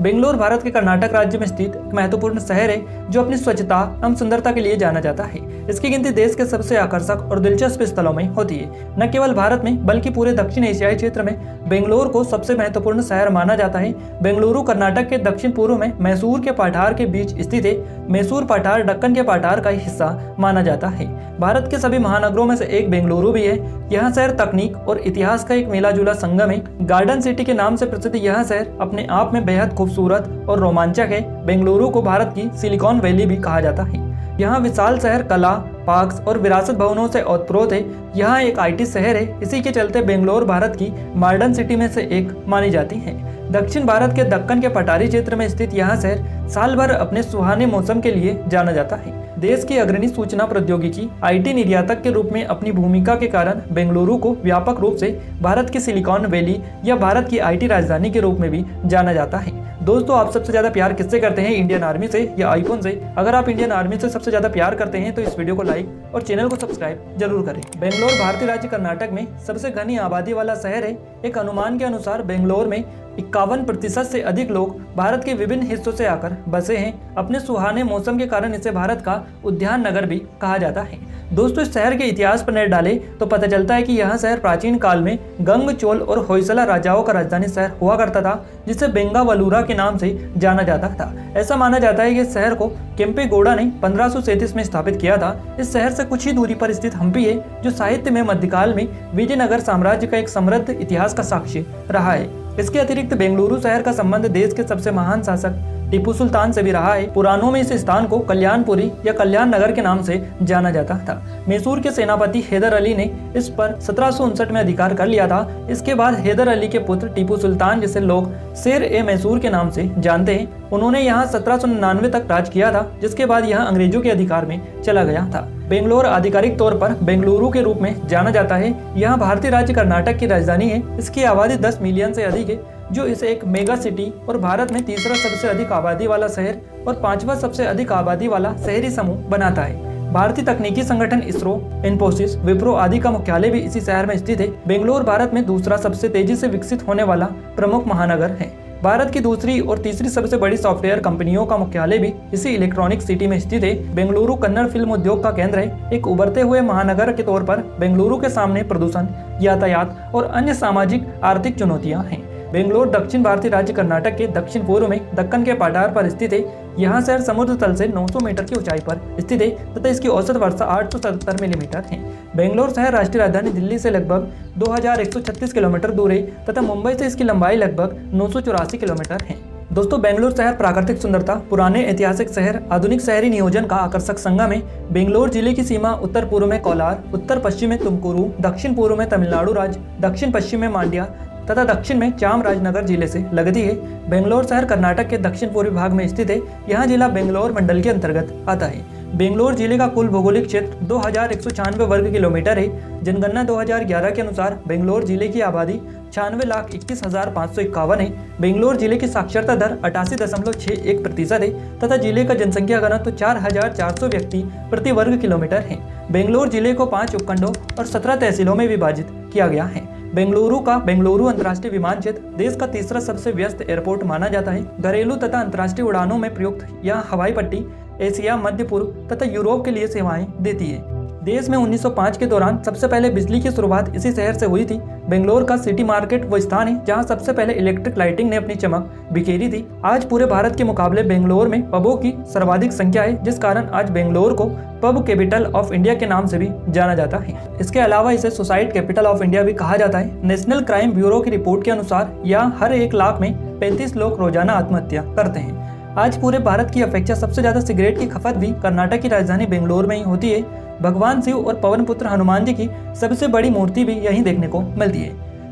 बेंगलोर भारत के कर्नाटक राज्य में स्थित एक महत्वपूर्ण शहर है जो अपनी स्वच्छता एवं सुंदरता के लिए जाना जाता है। इसकी गिनती देश के सबसे आकर्षक और दिलचस्प स्थलों में होती है। न केवल भारत में बल्कि पूरे दक्षिण एशियाई क्षेत्र में बेंगलोर को सबसे महत्वपूर्ण शहर माना जाता है। बेंगलुरु कर्नाटक के दक्षिण पूर्व में मैसूर के पठार के बीच स्थित है। मैसूर पठार दक्कन के पठार का हिस्सा माना जाता है। भारत के सभी महानगरों में से एक बेंगलुरु भी है। यह शहर तकनीक और इतिहास का एक मिला जुला संगम है। गार्डन सिटी के नाम से प्रसिद्ध यह शहर अपने आप में बेहद खूबसूरत और रोमांचक है। बेंगलुरु को भारत की सिलिकॉन वैली भी कहा जाता है। यहाँ विशाल शहर कला, पार्क्स और विरासत भवनों से ओतप्रोत है। यहाँ एक IT शहर है। इसी के चलते बेंगलोर भारत की मॉडर्न सिटी में से एक मानी जाती है। दक्षिण भारत के दक्कन के पठारी क्षेत्र में स्थित यह शहर साल भर अपने सुहाने मौसम के लिए जाना जाता है। देश की अग्रणी सूचना प्रौद्योगिकी IT निर्यातक के रूप में अपनी भूमिका के कारण बेंगलुरु को व्यापक रूप से भारत की सिलिकॉन वैली या भारत की IT राजधानी के रूप में भी जाना जाता है। दोस्तों, आप सबसे ज्यादा प्यार किससे करते हैं, इंडियन आर्मी से या आईफोन से? अगर आप इंडियन आर्मी से सबसे ज्यादा प्यार करते हैं तो इस वीडियो को लाइक और चैनल को सब्सक्राइब जरूर करें। बेंगलोर भारतीय राज्य कर्नाटक में सबसे घनी आबादी वाला शहर है। एक अनुमान के अनुसार बेंगलोर में 51% से अधिक लोग भारत के विभिन्न हिस्सों से आकर बसे हैं। अपने सुहाने मौसम के कारण इसे भारत का उद्यान नगर भी कहा जाता है। दोस्तों, इस शहर के इतिहास पर नजर डालें तो पता चलता है कि यह शहर प्राचीन काल में गंग, चोल और होयसला राजाओं का राजधानी शहर हुआ करता था, जिसे बेंगावलुरा के नाम से जाना जाता था। ऐसा माना जाता है कि इस शहर को केम्पेगौड़ा ने 1537 में स्थापित किया था। इस शहर से कुछ ही दूरी पर स्थित हम्पी है, जो साहित्य में मध्यकाल में विजयनगर साम्राज्य का एक समृद्ध इतिहास का साक्ष्य रहा है। इसके अतिरिक्त बेंगलुरु शहर का संबंध देश के सबसे महान शासक टीपू सुल्तान से भी रहा है। पुराणों में इस स्थान को कल्याणपुरी या कल्याण नगर के नाम से जाना जाता था। मैसूर के सेनापति हैदर अली ने इस पर 1759 में अधिकार कर लिया था। इसके बाद हैदर अली के पुत्र टीपू सुल्तान, जिसे लोग शेर-ए-मैसूर के नाम से जानते हैं, उन्होंने यहाँ 1799 तक राज किया था, जिसके बाद यह अंग्रेजों के अधिकार में चला गया था। बेंगलोर आधिकारिक तौर पर बेंगलुरु के रूप में जाना जाता है। यह भारतीय राज्य कर्नाटक की राजधानी है। इसकी आबादी 10 मिलियन से अधिक है, जो इसे एक मेगा सिटी और भारत में तीसरा सबसे अधिक आबादी वाला शहर और 5वां सबसे अधिक आबादी वाला शहरी समूह बनाता है। भारतीय तकनीकी संगठन इसरो, इन्फोसिस, विप्रो आदि का मुख्यालय भी इसी शहर में स्थित है। बेंगलोर भारत में दूसरा सबसे तेजी से विकसित होने वाला प्रमुख महानगर है। भारत की दूसरी और तीसरी सबसे बड़ी सॉफ्टवेयर कंपनियों का मुख्यालय भी इसी इलेक्ट्रॉनिक सिटी में स्थित है। बेंगलुरु कन्नड़ फिल्म उद्योग का केंद्र है। एक उभरते हुए महानगर के तौर पर बेंगलुरु के सामने प्रदूषण, यातायात और अन्य सामाजिक आर्थिक चुनौतियां हैं। बेंगलोर दक्षिण भारतीय राज्य कर्नाटक के दक्षिण पूर्व में दक्कन के पठार पर स्थित है। यहाँ शहर समुद्र तल से 900 मीटर की ऊंचाई पर स्थित है तथा इसकी औसत वर्षा 877 मिलीमीटर है। बेंगलोर शहर राष्ट्रीय राजधानी दिल्ली से लगभग 2136 किलोमीटर दूर है तथा मुंबई से इसकी लंबाई लगभग 984 किलोमीटर है। दोस्तों, बेंगलोर शहर प्राकृतिक सुंदरता, पुराने ऐतिहासिक शहर, आधुनिक शहरी नियोजन का आकर्षक संगम है। बेंगलोर जिले की सीमा उत्तर पूर्व में कोलार, उत्तर पश्चिम में तुमकुरू, दक्षिण पूर्व में तमिलनाडु राज्य, दक्षिण पश्चिम में मांड्या तथा दक्षिण में चामराजनगर जिले से लगती है। बेंगलोर शहर कर्नाटक के दक्षिण पूर्वी भाग में स्थित है। यह जिला बेंगलोर मंडल के अंतर्गत आता है। बेंगलोर जिले का कुल भौगोलिक क्षेत्र 2196 वर्ग किलोमीटर है। जनगणना 2011 के अनुसार बेंगलोर जिले की आबादी 96,21,551 है। बेंगलोर जिले की साक्षरता दर 88.61% है तथा जिले का जनसंख्या घनत्व 4,400 व्यक्ति प्रति वर्ग किलोमीटर है। बेंगलोर जिले को 5 उपखंडों और 17 तहसीलों में विभाजित किया गया है। बेंगलुरु का बेंगलुरु अंतर्राष्ट्रीय विमान क्षेत्र देश का तीसरा सबसे व्यस्त एयरपोर्ट माना जाता है। घरेलू तथा अंतर्राष्ट्रीय उड़ानों में प्रयुक्त यह हवाई पट्टी एशिया, मध्य पूर्व तथा यूरोप के लिए सेवाएं देती है। देश में 1905 के दौरान सबसे पहले बिजली की शुरुआत इसी शहर से हुई थी। बेंगलोर का सिटी मार्केट वो स्थान है जहां सबसे पहले इलेक्ट्रिक लाइटिंग ने अपनी चमक बिखेरी थी। आज पूरे भारत के मुकाबले बेंगलोर में पबों की सर्वाधिक संख्या है, जिस कारण आज बेंगलोर को पब कैपिटल ऑफ इंडिया के नाम से भी जाना जाता है। इसके अलावा इसे सुसाइड कैपिटल ऑफ इंडिया भी कहा जाता है। नेशनल क्राइम ब्यूरो की रिपोर्ट के अनुसार यहाँ हर 1 लाख में 35 लोग रोजाना आत्महत्या करते हैं। आज पूरे भारत की अपेक्षा सबसे ज्यादा सिगरेट की खपत भी कर्नाटक की राजधानी बेंगलोर में ही होती है। भगवान शिव और पवन पुत्र हनुमान जी की सबसे बड़ी मूर्ति भी यहीं देखने को मिलती है।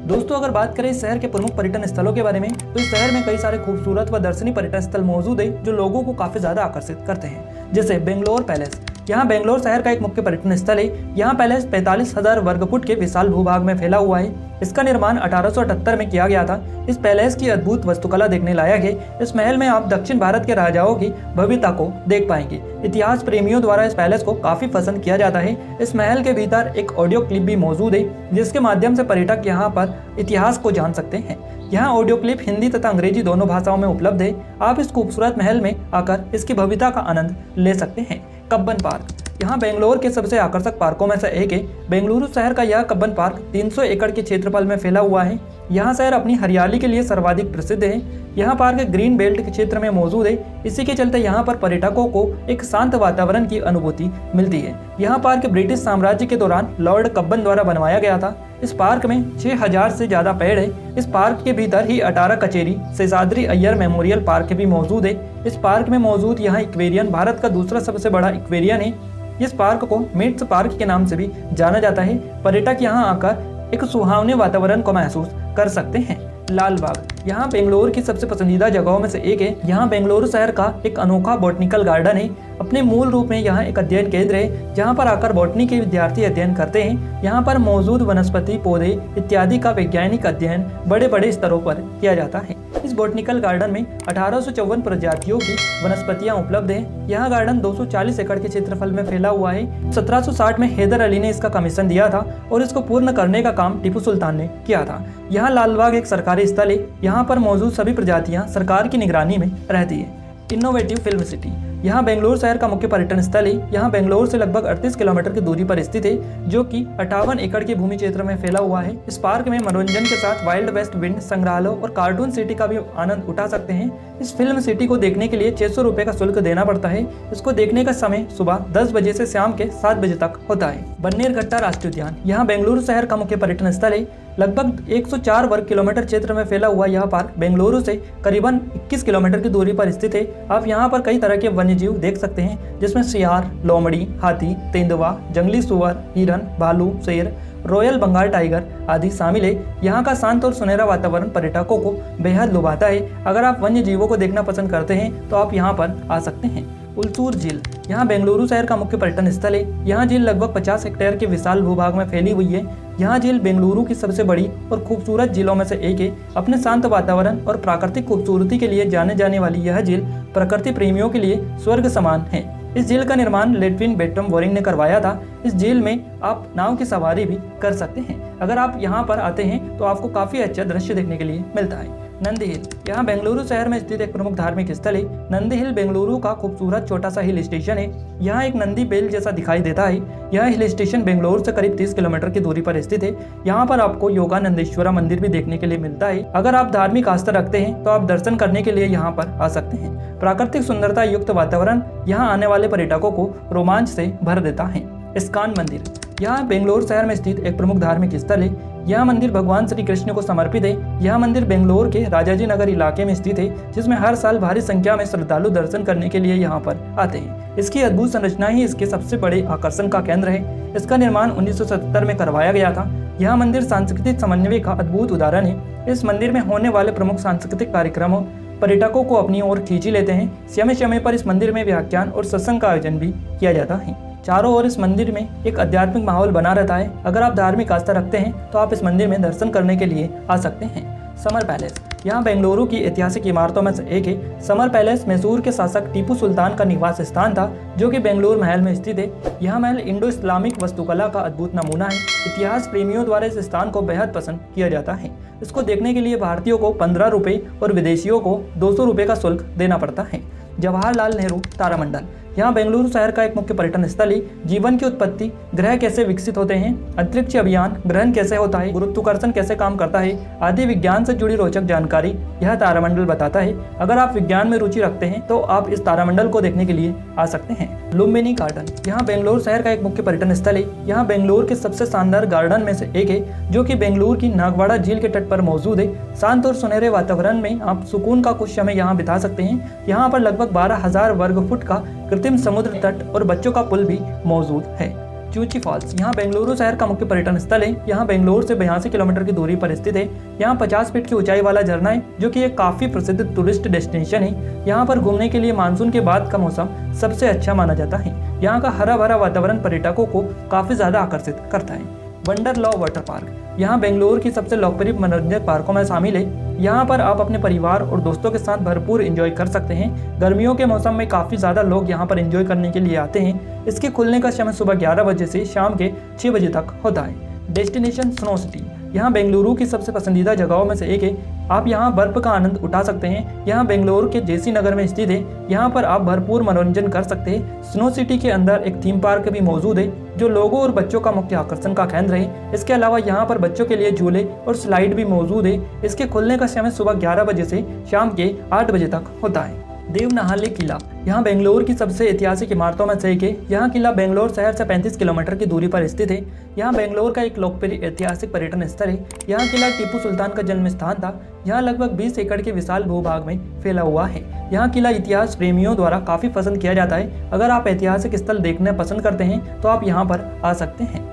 दोस्तों, अगर बात करें इस शहर के प्रमुख पर्यटन स्थलों के बारे में, तो इस शहर में कई सारे खूबसूरत व दर्शनीय पर्यटन स्थल मौजूद है जो लोगों को काफी ज्यादा आकर्षित करते हैं, जैसे बेंगलोर पैलेस। यहाँ बेंगलोर शहर का एक मुख्य पर्यटन स्थल है। यहाँ पैलेस 45,000 वर्ग फुट के विशाल भूभाग में फैला हुआ है। इसका निर्माण 1878 में किया गया था। इस पैलेस की अद्भुत वास्तुकला देखने लायक है। इस महल में आप दक्षिण भारत के राजाओं की भव्यता को देख पाएंगे। इतिहास प्रेमियों द्वारा इस पैलेस को काफी पसंद किया जाता है। इस महल के भीतर एक ऑडियो क्लिप भी मौजूद है, जिसके माध्यम से पर्यटक यहाँ पर इतिहास को जान सकते हैं। यहाँ ऑडियो क्लिप हिंदी तथा अंग्रेजी दोनों भाषाओं में उपलब्ध है। आप इस खूबसूरत महल में आकर इसकी भव्यता का आनंद ले सकते हैं। कब्बन पार्क यहाँ बेंगलोर के सबसे आकर्षक पार्कों में से एक है। बेंगलुरु शहर का यह कब्बन पार्क 300 एकड़ के क्षेत्रफल में फैला हुआ है। यहाँ शहर अपनी हरियाली के लिए सर्वाधिक प्रसिद्ध है। यहाँ पार्क ग्रीन बेल्ट के क्षेत्र में मौजूद है। इसी के चलते यहाँ पर पर्यटकों को एक शांत वातावरण की अनुभूति मिलती है। यहाँ पार्क ब्रिटिश साम्राज्य के दौरान लॉर्ड कब्बन द्वारा बनवाया गया था। इस पार्क में 6000 से ज्यादा पेड़ है। इस पार्क के भीतर ही अटारा कचेरी शेषाद्री अय्यर मेमोरियल पार्क भी मौजूद है। इस पार्क में मौजूद यहाँ इक्वेरियन भारत का दूसरा सबसे बड़ा इक्वेरियन है। इस पार्क को मिट्स पार्क के नाम से भी जाना जाता है। पर्यटक यहाँ आकर एक सुहावने वातावरण को महसूस कर सकते हैं। लाल बाग यहाँ बेंगलोर की सबसे पसंदीदा जगहों में से एक है। यहाँ बेंगलुरु शहर का एक अनोखा बॉटनिकल गार्डन है। अपने मूल रूप में यहाँ एक अध्ययन केंद्र है, जहाँ पर आकर बॉटनी के विद्यार्थी अध्ययन करते हैं। यहाँ पर मौजूद वनस्पति पौधे इत्यादि का वैज्ञानिक अध्ययन बड़े बड़े स्तरों पर किया जाता है। इस बॉटनिकल गार्डन में 1854 प्रजातियों की वनस्पतियाँ उपलब्ध है। यह गार्डन 240 एकड़ के क्षेत्रफल में फैला हुआ है। 1760 में हैदर अली ने इसका कमीशन दिया था और इसको पूर्ण करने का काम टीपू सुल्तान ने किया था। यहाँ लालबाग एक सरकारी स्थल है। यहाँ पर मौजूद सभी प्रजातियाँ सरकार की निगरानी में रहती है। इनोवेटिव फिल्म सिटी यहाँ बेंगलोर शहर का मुख्य पर्यटन स्थल है। यहाँ बेंगलोर से लगभग 38 किलोमीटर की दूरी पर स्थित है, जो कि 58 एकड़ के भूमि क्षेत्र में फैला हुआ है। इस पार्क में मनोरंजन के साथ वाइल्ड वेस्ट विंड संग्रहालय और कार्टून सिटी का भी आनंद उठा सकते हैं। इस फिल्म सिटी को देखने के लिए 600 रुपए का शुल्क देना पड़ता है। इसको देखने का समय सुबह 10 बजे से शाम के 7 बजे तक होता है। बन्नेरघट्टा राष्ट्रीय उद्यान यहाँ बेंगलुरु शहर का मुख्य पर्यटन स्थल है। लगभग 104 वर्ग किलोमीटर क्षेत्र में फैला हुआ यह पार्क बेंगलुरु से करीबन 21 किलोमीटर की दूरी पर स्थित है। आप यहाँ पर कई तरह के वन्यजीव देख सकते हैं, जिसमें सियार, लोमड़ी, हाथी, तेंदुआ, जंगली सुअर, हिरन, भालू, शेर, रॉयल बंगाल टाइगर आदि शामिल है। यहाँ का शांत और सुनहरा वातावरण पर्यटकों को बेहद लुभाता है। अगर आप वन्य जीवों को देखना पसंद करते हैं तो आप यहाँ पर आ सकते हैं। उलसूर झील यहाँ बेंगलुरु शहर का मुख्य पर्यटन स्थल है। यहाँ झील लगभग 50 हेक्टेयर के विशाल भूभाग में फैली हुई है। यहाँ झील बेंगलुरु की सबसे बड़ी और खूबसूरत झीलों में से एक है। अपने शांत वातावरण और प्राकृतिक खूबसूरती के लिए जाने जाने वाली यह झील प्रकृति प्रेमियों के लिए स्वर्ग समान है। इस झील का निर्माण लेडविन बेटम बोरिंग ने करवाया था। इस झील में आप नाव की सवारी भी कर सकते हैं। अगर आप यहाँ पर आते हैं तो आपको काफी अच्छा दृश्य देखने के लिए मिलता है। नंदी हिल यहाँ बेंगलुरु शहर में स्थित एक प्रमुख धार्मिक स्थल है। नंदी हिल बेंगलुरु का खूबसूरत छोटा सा हिल स्टेशन है। यहाँ एक नंदी बेल जैसा दिखाई देता है। यह हिल स्टेशन बेंगलुरु से करीब 30 किलोमीटर की दूरी पर स्थित है। यहाँ पर आपको योगानंदेश्वरा मंदिर भी देखने के लिए मिलता है। अगर आप धार्मिक आस्था रखते हैं तो आप दर्शन करने के लिए यहाँ पर आ सकते हैं। प्राकृतिक सुंदरता युक्त वातावरण यहाँ आने वाले पर्यटकों को रोमांच से भर देता है। इस्कॉन मंदिर यहाँ बेंगलोर शहर में स्थित एक प्रमुख धार्मिक स्थल है। यह मंदिर भगवान श्री कृष्ण को समर्पित है। यह मंदिर बेंगलोर के राजाजी नगर इलाके में स्थित है, जिसमें हर साल भारी संख्या में श्रद्धालु दर्शन करने के लिए यहाँ पर आते हैं। इसकी अद्भुत संरचना ही इसके सबसे बड़े आकर्षण का केंद्र है। इसका निर्माण 1977 में करवाया गया था। यह मंदिर सांस्कृतिक समन्वय का अद्भुत उदाहरण है। इस मंदिर में होने वाले प्रमुख सांस्कृतिक कार्यक्रमों पर्यटकों को अपनी ओर खींची लेते हैं। समय समय पर इस मंदिर में व्याख्यान और सत्संग का आयोजन भी किया जाता है। चारों ओर इस मंदिर में एक आध्यात्मिक माहौल बना रहता है। अगर आप धार्मिक आस्था रखते हैं तो आप इस मंदिर में दर्शन करने के लिए आ सकते हैं। समर पैलेस यहाँ बेंगलुरु की ऐतिहासिक इमारतों में से एक है। समर पैलेस मैसूर के शासक टीपू सुल्तान का निवास स्थान था, जो कि बेंगलुरु महल में स्थित है। यह महल इंडो इस्लामिक वास्तुकला का अद्भुत नमूना है। इतिहास प्रेमियों द्वारा इस स्थान को बेहद पसंद किया जाता है। इसको देखने के लिए भारतीयों को 15 रुपये और विदेशियों को 200 रुपये का शुल्क देना पड़ता है। जवाहरलाल नेहरू तारामंडल यहाँ बेंगलुरु शहर का एक मुख्य पर्यटन स्थल है। जीवन की उत्पत्ति, ग्रह कैसे विकसित होते हैं, अंतरिक्ष अभियान, ग्रहण कैसे होता है, गुरुत्वाकर्षण कैसे काम करता है आदि विज्ञान से जुड़ी रोचक जानकारी यह तारामंडल बताता है। अगर आप विज्ञान में रुचि रखते हैं तो आप इस तारामंडल को देखने के लिए आ सकते हैं। लुम्बिनी गार्डन यहाँ बेंगलुरु शहर का एक मुख्य पर्यटन स्थल है। यहाँ बेंगलुरु के सबसे शानदार गार्डन में से एक है, जो कि बेंगलुरु की नागवाड़ा झील के तट पर मौजूद है। शांत और सुनहरे वातावरण में आप सुकून का कुछ समय यहाँ बिता सकते हैं। यहाँ पर लगभग 12,000 वर्ग फुट का कृत्रिम समुद्र तट और बच्चों का पुल भी मौजूद है। चूची फॉल्स, यहाँ बेंगलुरु शहर का मुख्य पर्यटन स्थल है। यहाँ बेंगलुरु से 82 किलोमीटर की दूरी पर स्थित है। यहाँ 50 फीट की ऊंचाई वाला झरना है जो कि एक काफी प्रसिद्ध टूरिस्ट डेस्टिनेशन है। यहाँ पर घूमने के लिए मानसून के बाद का मौसम सबसे अच्छा माना जाता है। यहाँ का हरा भरा वातावरण पर्यटकों को काफी ज्यादा आकर्षित करता है। वंडरलॉ वाटर पार्क, यहाँ बेंगलुरु की सबसे लोकप्रिय मनोरंजक पार्कों में शामिल है। यहाँ पर आप अपने परिवार और दोस्तों के साथ भरपूर एंजॉय कर सकते हैं। गर्मियों के मौसम में काफ़ी ज़्यादा लोग यहाँ पर एंजॉय करने के लिए आते हैं। इसके खुलने का समय सुबह 11 बजे से शाम के 6 बजे तक होता है। डेस्टिनेशन स्नो सिटी, यहाँ बेंगलुरु की सबसे पसंदीदा जगहों में से एक है। आप यहाँ बर्फ का आनंद उठा सकते हैं। यहाँ बेंगलुरु के जेसी नगर में स्थित है। यहाँ पर आप भरपूर मनोरंजन कर सकते हैं। स्नो सिटी के अंदर एक थीम पार्क भी मौजूद है जो लोगों और बच्चों का मुख्य आकर्षण का केंद्र है। इसके अलावा यहाँ पर बच्चों के लिए झूले और स्लाइड भी मौजूद है। इसके खुलने का समय सुबह 11 बजे से शाम के 8 बजे तक होता है। देवनाहल्ली किला, यहाँ बेंगलुरु की सबसे ऐतिहासिक इमारतों में से एक है। यहाँ किला बेंगलुरु शहर से 35 किलोमीटर की दूरी पर स्थित है। यहाँ बेंगलुरु का एक लोकप्रिय ऐतिहासिक पर्यटन स्थल है। यहाँ किला टीपू सुल्तान का जन्म स्थान था। यहाँ लगभग 20 एकड़ के विशाल भूभाग में फैला हुआ है। यहाँ किला इतिहास प्रेमियों द्वारा काफी पसंद किया जाता है। अगर आप ऐतिहासिक स्थल देखना पसंद करते हैं तो आप यहाँ पर आ सकते हैं।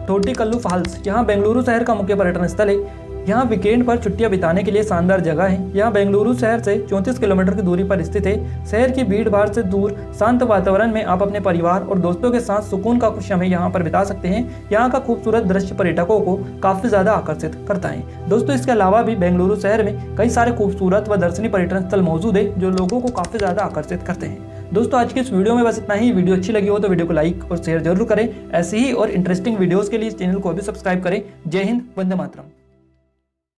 थोट्टीकल्लू फॉल्स, यहाँ बेंगलुरु शहर का मुख्य पर्यटन स्थल है। यहाँ वीकेंड पर छुट्टियां बिताने के लिए शानदार जगह है। यहाँ बेंगलुरु शहर से 34 किलोमीटर की दूरी पर स्थित है। शहर की भीड़ भाड़ से दूर शांत वातावरण में आप अपने परिवार और दोस्तों के साथ सुकून का कुछ समय यहाँ पर बिता सकते हैं। यहाँ का खूबसूरत दृश्य पर्यटकों को काफी ज्यादा आकर्षित करता है। दोस्तों, इसके अलावा भी बेंगलुरु शहर में कई सारे खूबसूरत व दर्शनीय पर्यटन स्थल मौजूद है जो लोगों को काफी ज्यादा आकर्षित करते हैं। दोस्तों, आज की इस वीडियो में बस इतना ही। वीडियो अच्छी लगी हो तो वीडियो को लाइक और शेयर जरूर करें। ऐसे ही और इंटरेस्टिंग वीडियोस के लिए इस चैनल को भी सब्सक्राइब करें। जय हिंद, वंदे मातरम।